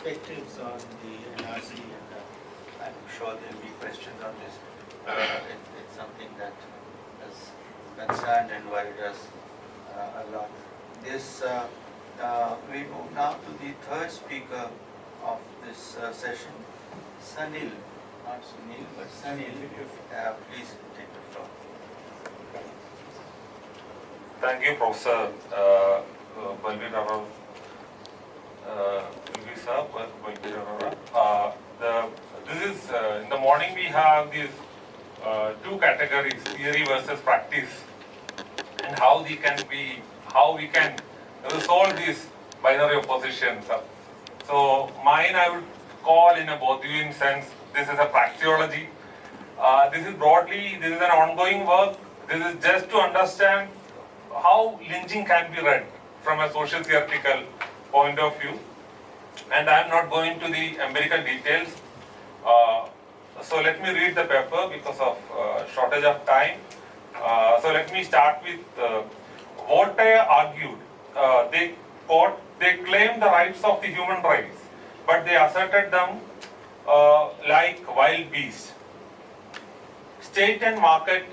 perspectives on the NRC, and I'm sure there'll be questions on this. It's something that has concerned and worried us a lot. We move now to the third speaker of this session, Sanil, not Sunil, but Sanil. Please take the floor. Thank you, Professor Balbir Arora. This is in the morning we have these two categories: theory versus practice, and how we can resolve these binary oppositions. So mine I would call in a Bourdieuian sense. This is a praxeology. This is an ongoing work. This is just to understand how lynching can be read from a social theoretical point of view, and I am not going to the empirical details. So let me read the paper because of shortage of time. So let me start with Voltaire argued. They claimed the rights of the human race, but they asserted them like wild beasts. State and market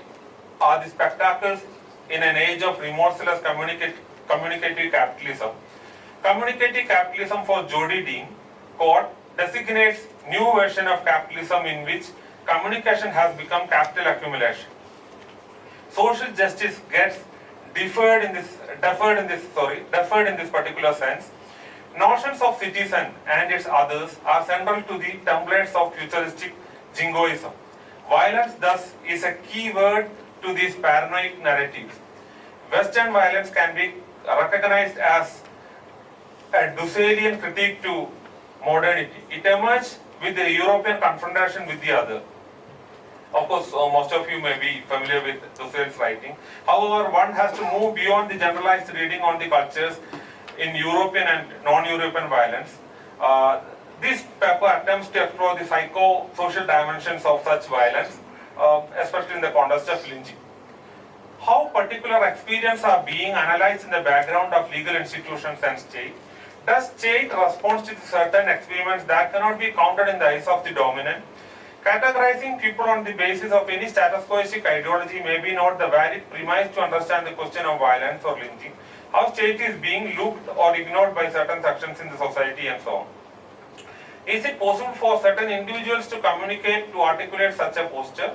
are the spectacles in an age of remorseless communicative capitalism. Communicative capitalism, for Jody Dean, quote, designates new version of capitalism in which communication has become capital accumulation. Social justice gets deferred in this particular sense. Notions of citizen and its others are central to the templates of futuristic jingoism. Violence, thus, is a key word to these paranoid narratives. Western violence can be recognized as a Dusselian critique to modernity. It emerged with the European confrontation with the other. Of course, most of you may be familiar with Dusseli's writing. However, one has to move beyond the generalized reading on the cultures in European and non-European violence. This paper attempts to explore the psycho-social dimensions of such violence, especially in the context of lynching. How particular experiences are being analyzed in the background of legal institutions and state? Does state respond to certain experiments that cannot be counted in the eyes of the dominant? Categorizing people on the basis of any status quoistic ideology may be not the valid premise to understand the question of violence or lynching, how state is being looked or ignored by certain sections in the society, and so on. Is it possible for certain individuals to communicate, to articulate such a posture?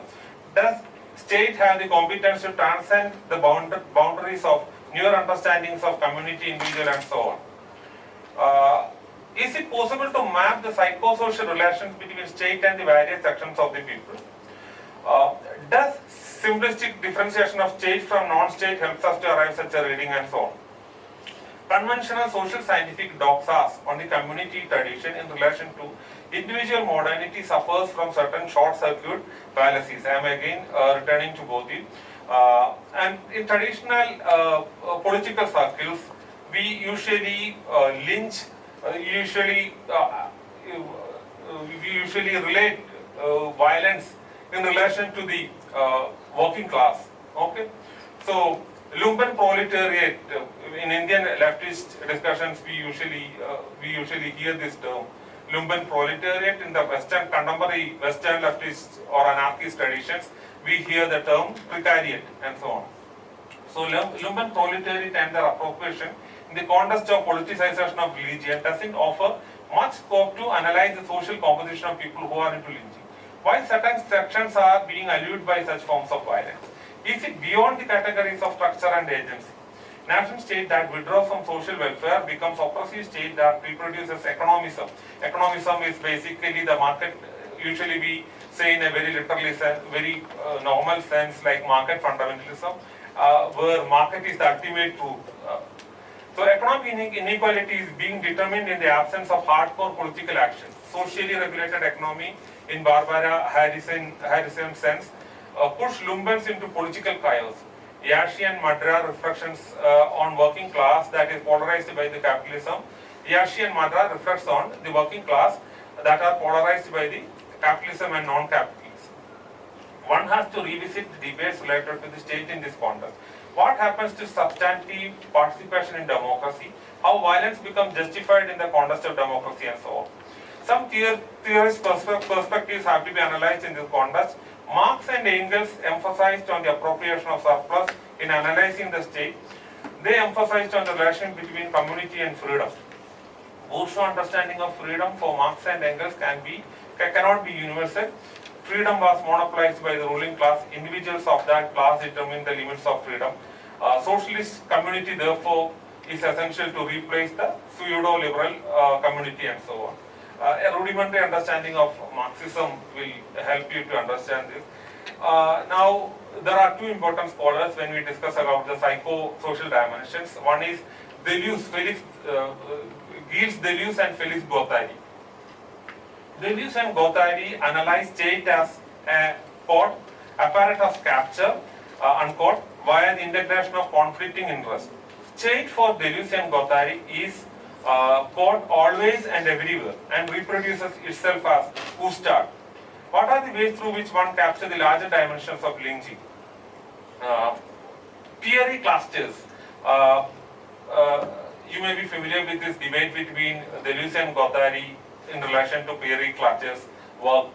Does state have the competence to transcend the boundaries of newer understandings of community, individual, and so on? Is it possible to map the psychosocial relations between state and the various sections of the people? Does simplistic differentiation of state from non-state helps us to arrive such a reading, and so on? Conventional social scientific doxas on the community tradition in relation to individual modernity suffers from certain short-circuit fallacies. I am again returning to Bourdieu. And in traditional political circles, we usually relate violence in relation to the working class. Okay, so lumpen proletariat in Indian leftist discussions, we usually hear this term, lumpen proletariat. In the Western contemporary Western leftist or anarchist traditions, we hear the term precariat, and so on. So lumpen proletariat and their appropriation in the context of politicization of religion doesn't offer much scope to analyze the social composition of people who are into lynching. Why certain sections are being allured by such forms of violence? Is it beyond the categories of structure and agency? National state that withdraws from social welfare becomes oppressive state that reproduces economism. Economism is basically the market, usually we say in a very very normal sense, like market fundamentalism, where market is the ultimate truth. So economic inequality is being determined in the absence of hardcore political action. Socially regulated economy in Barbara Harrison sense push lumbens into political chaos. Yashi and Madra reflections on working class that is polarized by the capitalism. Yashi and Madra reflects on the working class that are polarized by the capitalism and non-capitalism. One has to revisit the debates related to the state in this context. What happens to substantive participation in democracy? How violence becomes justified in the context of democracy, and so on. Some theorist perspectives have to be analyzed in this context. Marx and Engels emphasized on the appropriation of surplus in analyzing the state. They emphasized on the relation between community and freedom. Bourgeois understanding of freedom for Marx and Engels cannot be universal. Freedom was monopolized by the ruling class. Individuals of that class determine the limits of freedom. Socialist community, therefore, is essential to replace the pseudo-liberal community and so on. A rudimentary understanding of Marxism will help you to understand this. Now, there are two important scholars when we discuss about the psycho-social dimensions. One is Gilles Deleuze and Félix Guattari. Deleuze and Guattari analyze state as a quote, apparatus capture, unquote, via the integration of conflicting interests. State for Deleuze and Guattari is quote, always and everywhere, and reproduces itself as Ustad. What are the ways through which one captures the larger dimensions of Lingji? Peary clusters. You may be familiar with this debate between Deleuze and Guattari in relation to Peary clusters work.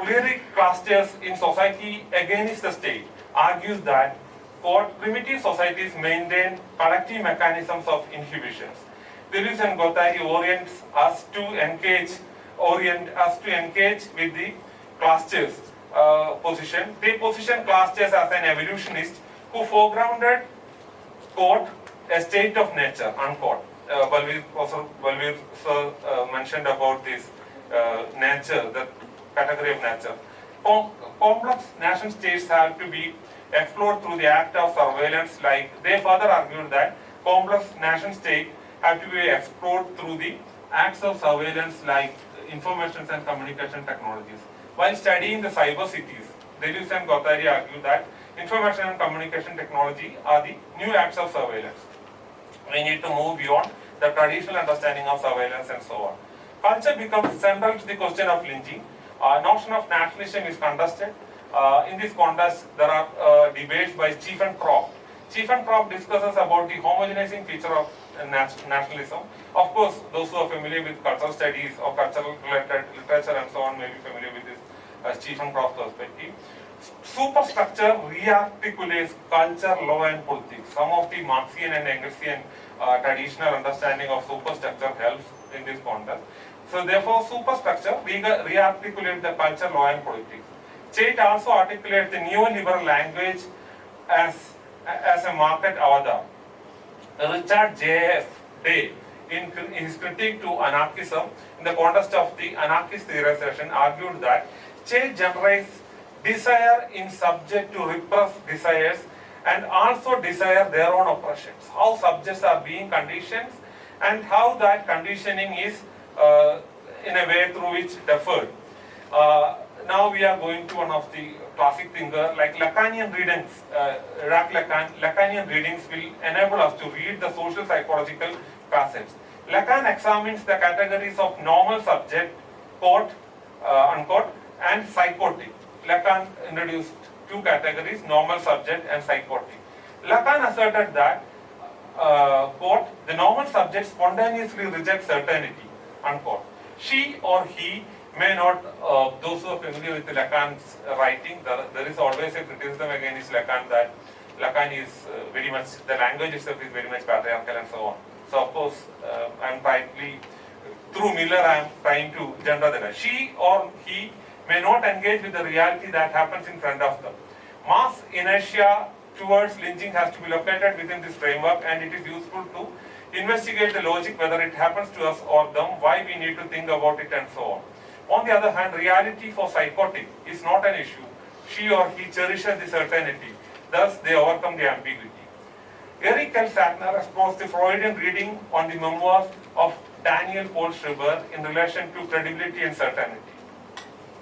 Peary clusters in society against the state argues that quote, primitive societies maintain collective mechanisms of inhibitions. Deleuze and Guattari orient us to engage with the clusters position. They position clusters as an evolutionist who foregrounded, quote, a state of nature, unquote. Balveer sir mentioned about this nature, the category of nature. Complex nation states have to be explored through the act of surveillance. Like they further argued that complex nation state have to be explored through the acts of surveillance like information and communication technologies. While studying the cyber cities, Deleuze and Guattari argue that information and communication technology are the new acts of surveillance. We need to move beyond the traditional understanding of surveillance and so on. Culture becomes central to the question of lynching. Notion of nationalism is contested. In this context, there are debates by Stephen-Crop. Stephen-Crop discusses about the homogenizing feature of nationalism. Of course, those who are familiar with cultural studies or cultural related literature and so on may be familiar with this Stephen-Crop perspective. Superstructure rearticulates culture, law and politics. Some of the Marxian and Engelsian traditional understanding of superstructure helps in this context. So therefore, superstructure rearticulates the culture, law and politics. State also articulates the neoliberal language as a market avatar. Richard J.F. Day, in his critique to anarchism, in the context of the anarchist theorization, argued that state generates desire in subject to repress desires and also desire their own oppressions. How subjects are being conditioned and how that conditioning is in a way through which deferred. Now we are going to one of the classic thinkers like Lacanian readings. Jacques Lacan, Lacanian readings will enable us to read the social psychological facets. Lacan examines the categories of normal subject, quote, unquote, and psychotic. Lacan introduced two categories, normal subject and psychotic. Lacan asserted that, quote, the normal subject spontaneously rejects certainty, unquote. She or he may not, those who are familiar with Lacan's writing, there is always a criticism against Lacan that Lacan is very much, the language itself is very much patriarchal and so on. So of course, through Miller I am trying to gender the right. She or he may not engage with the reality that happens in front of them. Mass inertia towards lynching has to be located within this framework, and it is useful to investigate the logic whether it happens to us or them, why we need to think about it and so on. On the other hand, reality for psychotic is not an issue. She or he cherishes the certainty, thus they overcome the ambiguity. Eric L. Sattner exposed the Freudian reading on the memoirs of Daniel Paul Schreiber in relation to credibility and certainty.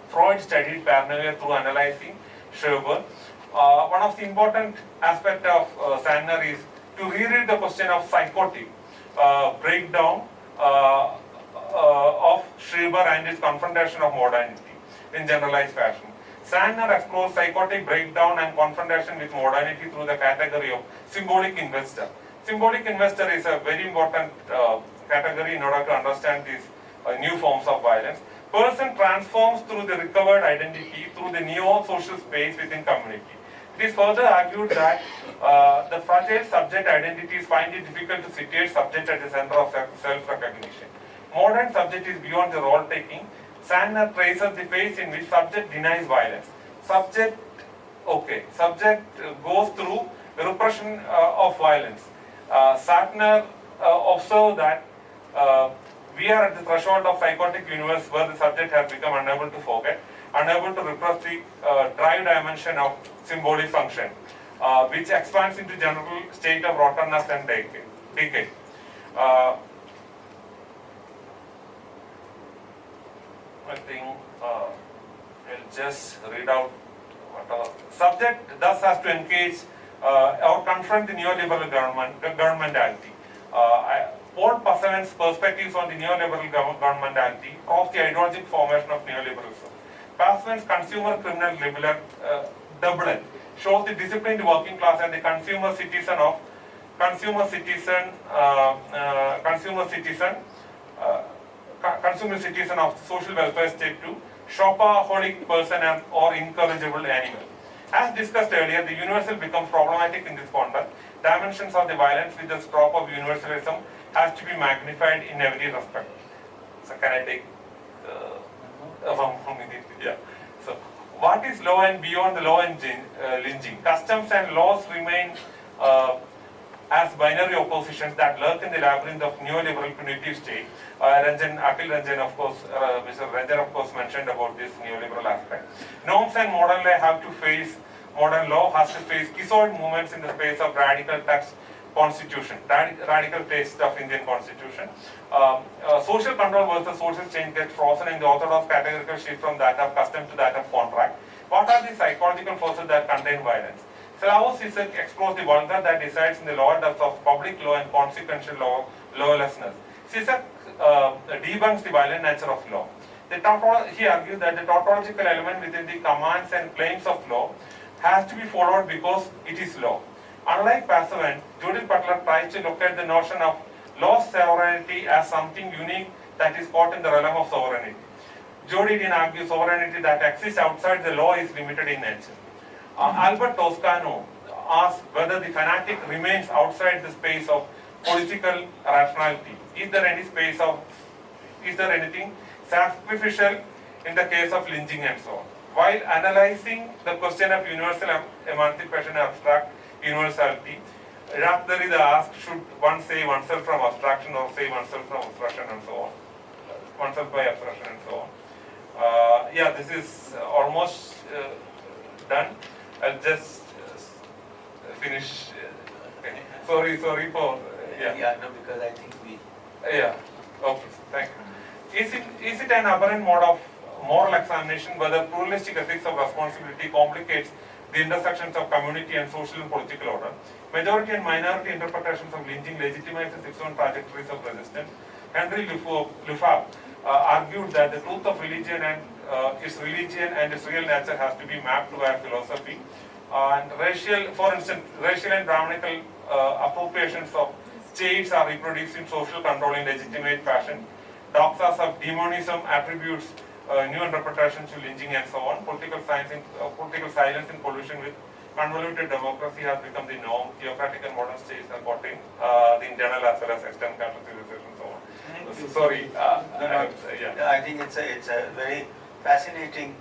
Freud studied paranoia through analyzing Schreiber. One of the important aspects of Sattner is to reread the question of psychotic breakdown of Schreiber and his confrontation of modernity in generalized fashion. Sattner explores psychotic breakdown and confrontation with modernity through the category of symbolic investor. Symbolic investor is a very important category in order to understand this new forms of violence. Person transforms through the recovered identity through the neo-social space within community. It is further argued that the fragile subject identities find it difficult to situate subject at the center of self-recognition. Modern subject is beyond the role-taking. Sandner traces the phase in which subject denies violence. Subject goes through the repression of violence. Sandner observed that we are at the threshold of psychotic universe where the subject has become unable to forget, unable to repress the drive dimension of symbolic function, which expands into general state of rottenness and decay. I think I'll just read out whatever. Subject thus has to engage or confront the neoliberal governmentality. Paul Passaven's perspectives on the neoliberal governmentality of the ideological formation of neoliberalism. Passaven's consumer criminal doublet shows the disciplined working class and the consumer citizen of the social welfare state to shopaholic person or incorrigible animal. As discussed earlier, the universal becomes problematic in this context. Dimensions of the violence with the scope of universalism has to be magnified in every respect. So can I take 1 minute? Yeah. So what is law and beyond the law and lynching? Customs and laws remain as binary oppositions that lurk in the labyrinth of neoliberal punitive state. Akhil Ranjan, of course, Mr. Ranjan, of course, mentioned about this neoliberal aspect. Norms and modern law has to face schizoid movements in the space of radical text constitution, radical taste of Indian constitution. Social control versus social change gets frozen in the orthodox categorical shift from that of custom to that of contract. What are the psychological forces that contain violence? Slavoj Žižek explores the vulgar that resides in the lower depths of public law and consequential lawlessness. Žižek debunks the violent nature of law. He argues that the tautological element within the commands and claims of law has to be followed because it is law. Unlike Passaven, Judith Butler tries to look at the notion of law sovereignty as something unique that is caught in the realm of sovereignty. Jody Dean argues sovereignty that exists outside the law is limited in nature. Albert Toscano asks whether the fanatic remains outside the space of political rationality. Is there anything sacrificial in the case of lynching and so on? While analyzing the question of universal emancipation and abstract universality, Jacques Derrida asks, should one save oneself from abstraction or save oneself from abstraction and so on? Oneself by abstraction and so on. Yeah, this is almost done. I'll just finish. Sorry for. Yeah, no, because I think we. Yeah. Okay. Thank you. Is it an aberrant mode of moral examination whether pluralistic ethics of responsibility complicates the intersections of community and social and political order? Majority and minority interpretations of lynching legitimizes its own trajectories of resistance. Henry Lefebvre argued that the truth of religion and its real nature has to be mapped to our philosophy. And for instance, racial and Brahmanical appropriations of states are reproduced in social control in legitimate fashion. Doxas of demonism attributes new interpretations to lynching and so on. Political silence in collusion with convoluted democracy has become the norm. Theocratic and modern states are caught in the internal as well as external categorization and so on. Sorry. I think it's a very fascinating.